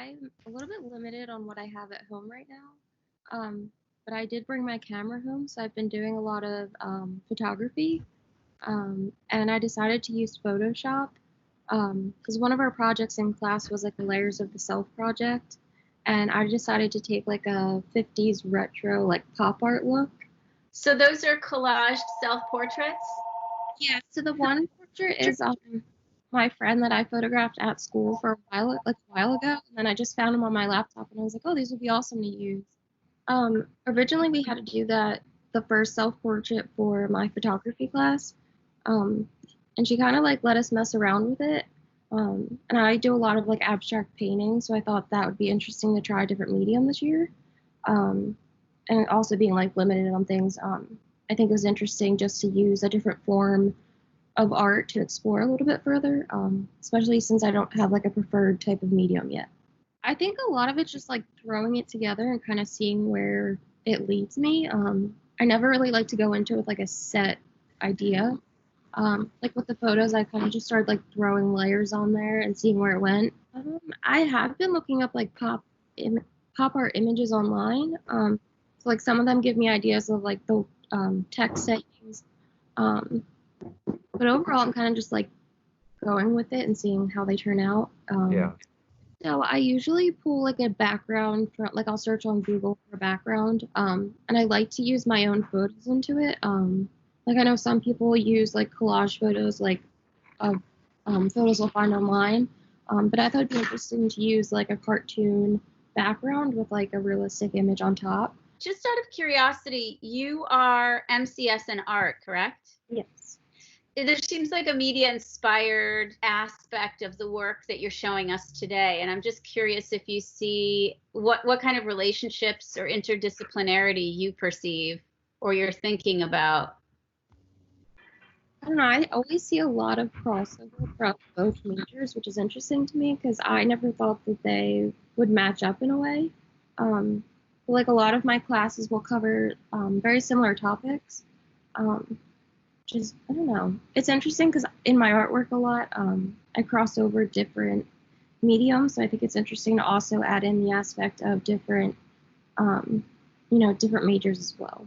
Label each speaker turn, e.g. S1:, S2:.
S1: I'm a little bit limited on what I have at home right now. But I did bring my camera home, so I've been doing a lot of photography. And I decided to use Photoshop because one of our projects in class was like the Layers of the Self project. And I decided to take like a 50s retro, like pop art look.
S2: So those are collaged self-portraits?
S1: Yeah, so the one portrait is my friend that I photographed at school for a while ago, and then I just found him on my laptop, and I was like, oh, these would be awesome to use. Originally we had to do the first self-portrait for my photography class, um, and she kind of like let us mess around with it. And I do a lot of like abstract painting, so I thought that would be interesting to try a different medium this year. And also being like limited on things, I think it was interesting just to use a different form of art to explore a little bit further, especially since I don't have like a preferred type of medium yet. I think a lot of it's just like throwing it together and kind of seeing where it leads me. I never really like to go into it with like a set idea. Like with the photos, I kind of just started like throwing layers on there and seeing where it went. I have been looking up like pop art images online. So like some of them give me ideas of like the text sayings. Um, but overall, I'm kind of just like going with it and seeing how they turn out.
S3: Yeah.
S1: So I usually pull like a background from like I'll search on Google for a background, and I like to use my own photos into it. Like I know some people use like collage photos, like of photos we'll find online, but I thought it'd be interesting to use like a cartoon background with like a realistic image on top.
S2: Just out of curiosity, you are MCS in art, correct?
S1: Yes.
S2: There seems like a media-inspired aspect of the work that you're showing us today, and I'm just curious if you see what kind of relationships or interdisciplinarity you perceive or you're thinking about.
S1: I don't know. I always see a lot of crossover across both majors, which is interesting to me because I never thought that they would match up in a way. Like a lot of my classes will cover very similar topics. Just I don't know. It's interesting because in my artwork a lot, I cross over different mediums. So I think it's interesting to also add in the aspect of different, different majors as well.